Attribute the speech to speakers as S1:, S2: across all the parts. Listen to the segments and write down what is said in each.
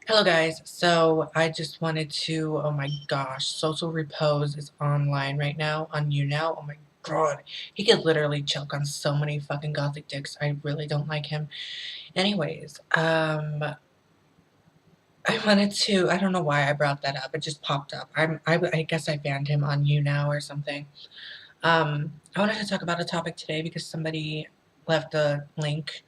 S1: Hello guys, so I just wanted to, oh my gosh, Social Repose is online right now on YouNow. Oh my god, he could literally choke on so many fucking gothic dicks. I really don't like him. Anyways, I wanted to, I don't know why I brought that up. It just popped up. I guess I banned him on YouNow or something. I wanted to talk about a topic today because somebody left a link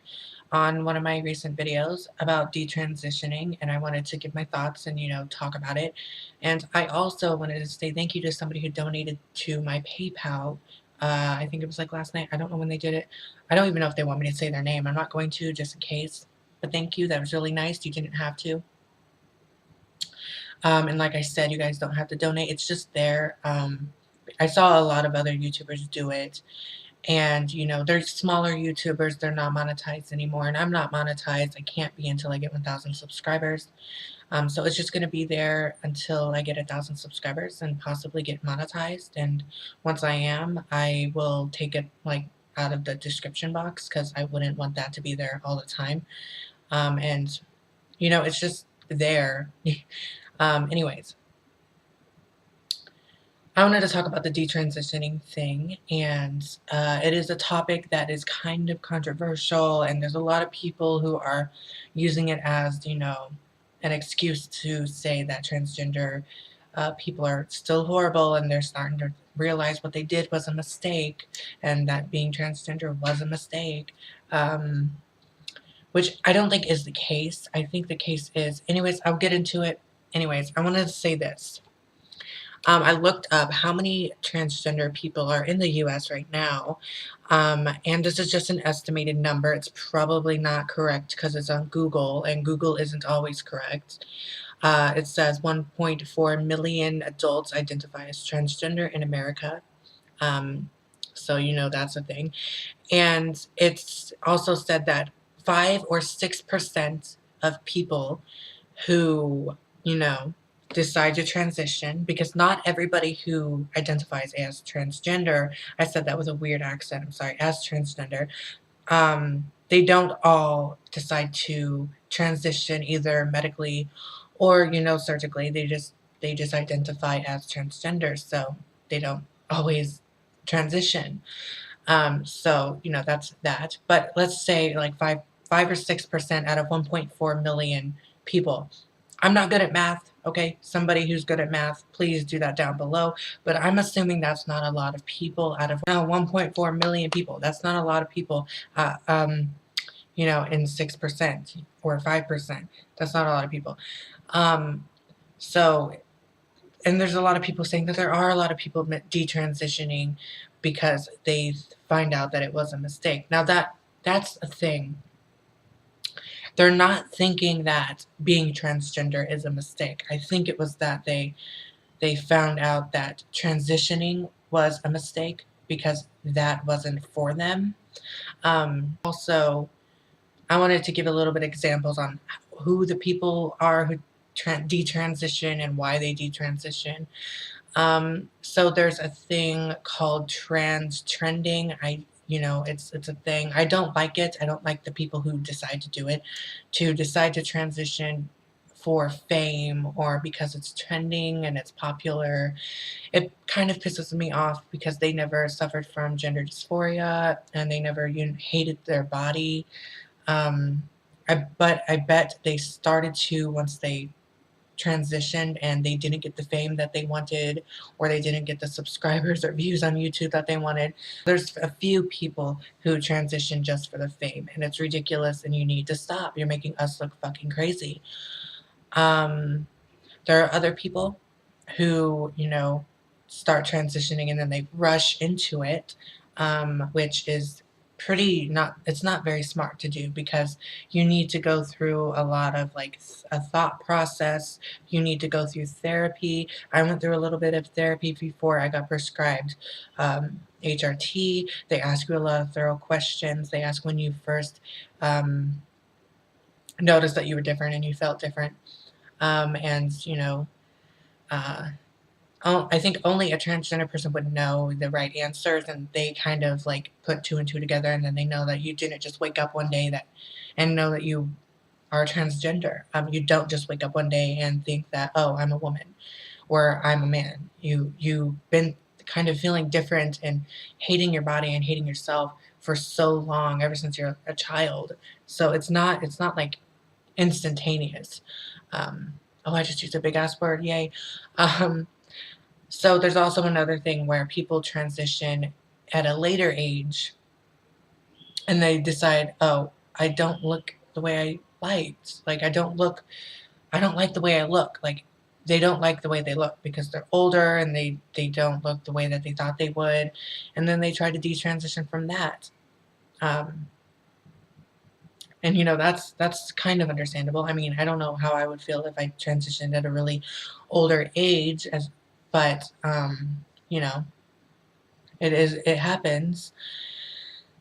S1: on one of my recent videos about detransitioning, and I wanted to give my thoughts and, talk about it. And I also wanted to say thank you to somebody who donated to my PayPal. I think it was like last night. I don't know when they did it. I don't even know if they want me to say their name. I'm not going to, just in case. But thank you. That was really nice. You didn't have to. And like I said, you guys don't have to donate. It's just there. I saw a lot of other YouTubers do it. And, they're smaller YouTubers. They're not monetized anymore. And I'm not monetized. I can't be until I get 1,000 subscribers. So it's just going to be there until I get 1,000 subscribers and possibly get monetized. And once I am, I will take it like out of the description box because I wouldn't want that to be there all the time. And, it's just there. Anyways, I wanted to talk about the detransitioning thing, and it is a topic that is kind of controversial, and there's a lot of people who are using it as, an excuse to say that transgender people are still horrible, and they're starting to realize what they did was a mistake, and that being transgender was a mistake, which I don't think is the case. I think the case is, anyways, I'll get into it. Anyways, I wanted to say this. I looked up how many transgender people are in the US right now, and this is just an estimated number. It's probably not correct because it's on Google, and Google isn't always correct. It says 1.4 million adults identify as transgender in America. Um, so, that's a thing. And it's also said that 5 or 6% of people who, you know, decide to transition, because not everybody who identifies as transgender, I said that with a weird accent, I'm sorry, as transgender, they don't all decide to transition either medically or, surgically. They just identify as transgender, so they don't always transition. So, that's that. But let's say like 5 or 6% out of 1.4 million people. I'm not good at math, okay? Somebody who's good at math, please do that down below. But I'm assuming that's not a lot of people out of 1.4 million people. That's not a lot of people, in 6% or 5%. That's not a lot of people. So, and there's a lot of people saying that there are a lot of people detransitioning because they find out that it was a mistake. Now that's a thing. They're not thinking that being transgender is a mistake. I think it was that they found out that transitioning was a mistake because that wasn't for them. Also, I wanted to give a little bit of examples on who the people are who detransition and why they detransition. So there's a thing called trans trending. It's a thing. I don't like it. I don't like the people who decide to do it, to decide to transition for fame or because it's trending and it's popular. It kind of pisses me off because they never suffered from gender dysphoria and they never hated their body. But I bet they started to once they transitioned and they didn't get the fame that they wanted, or they didn't get the subscribers or views on YouTube that they wanted. There's a few people who transition just for the fame, and it's ridiculous, and you need to stop. You're making us look fucking crazy. There are other people who, start transitioning and then they rush into it, which is it's not very smart to do because you need to go through a lot of like a thought process. You need to go through therapy. I went through a little bit of therapy before I got prescribed HRT. They ask you a lot of thorough questions. They ask when you first noticed that you were different and you felt different. And, uh, I think only a transgender person would know the right answers, and they kind of like put two and two together, and then they know that you didn't just wake up one day and know that you are transgender. You don't just wake up one day and think that, oh, I'm a woman or I'm a man. You've been kind of feeling different and hating your body and hating yourself for so long, ever since you're a child. So it's not like instantaneous. Oh, I just used a big ass word, yay. Um, so there's also another thing where people transition at a later age and they decide, oh, I don't look the way I liked. Like I don't like the way I look. Like they don't like the way they look because they're older and they don't look the way that they thought they would. And then they try to detransition from that. Um, and that's kind of understandable. I mean, I don't know how I would feel if I transitioned at a really older age, but it happens.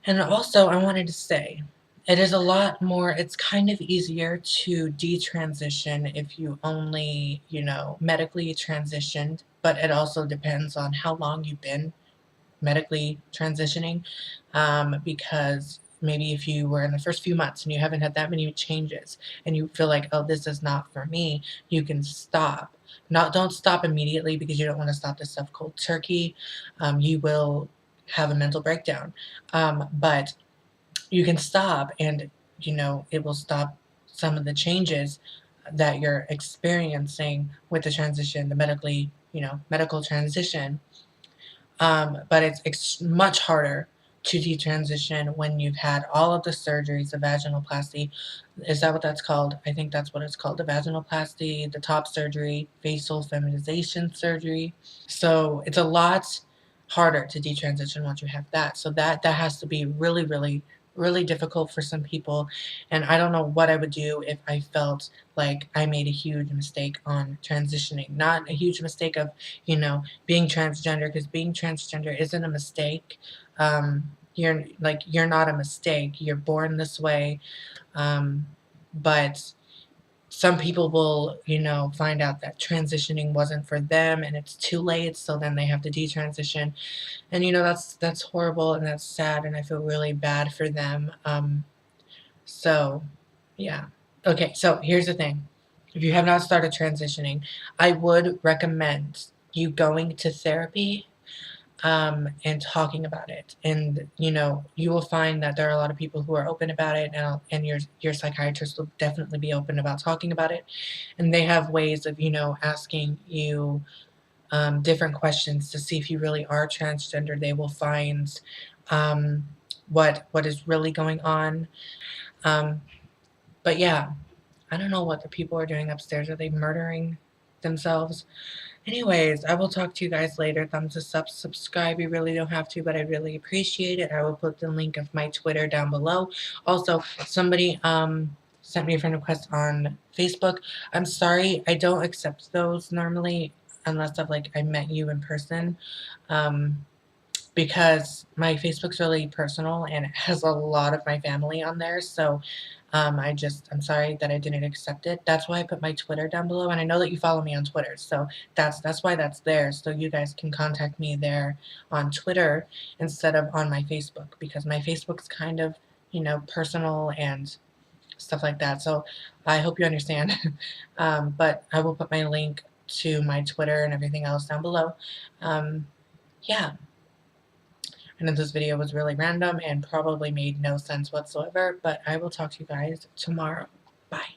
S1: And also, I wanted to say, it is a lot more, it's kind of easier to detransition if you only, medically transitioned, but it also depends on how long you've been medically transitioning. Because maybe if you were in the first few months and you haven't had that many changes and you feel like, oh, this is not for me, you can stop. Don't stop immediately because you don't want to stop this stuff cold turkey. You will have a mental breakdown. But you can stop and it will stop some of the changes that you're experiencing with the transition, the medical transition. But it's much harder to detransition when you've had all of the surgeries, the vaginoplasty. Is that what that's called? I think that's what it's called. The vaginoplasty, the top surgery, facial feminization surgery. So it's a lot harder to detransition once you have that. So that has to be really, really, really difficult for some people. And I don't know what I would do if I felt like I made a huge mistake on transitioning. Not a huge mistake of, being transgender, because being transgender isn't a mistake. You're not a mistake. You're born this way. But some people will, find out that transitioning wasn't for them and it's too late, so then they have to detransition. And that's horrible and that's sad and I feel really bad for them. So yeah. Okay, so here's the thing. If you have not started transitioning, I would recommend you going to therapy, and talking about it. And you will find that there are a lot of people who are open about it, and your psychiatrist will definitely be open about talking about it. And they have ways of asking you different questions to see if you really are transgender. They will find um, what is really going on. Um, but yeah, I don't know what the people are doing upstairs. Are they murdering themselves? Anyways, I will talk to you guys later. Thumbs us up, subscribe. You really don't have to, but I'd really appreciate it. I will put the link of my Twitter down below. Also, somebody sent me a friend request on Facebook. I'm sorry, I don't accept those normally unless I met you in person. Um, because my Facebook's really personal and it has a lot of my family on there. So I'm sorry that I didn't accept it. That's why I put my Twitter down below. And I know that you follow me on Twitter. So that's why that's there. So you guys can contact me there on Twitter instead of on my Facebook, because my Facebook's kind of, personal and stuff like that. So I hope you understand. But I will put my link to my Twitter and everything else down below. Yeah. I know this video was really random and probably made no sense whatsoever, but I will talk to you guys tomorrow. Bye.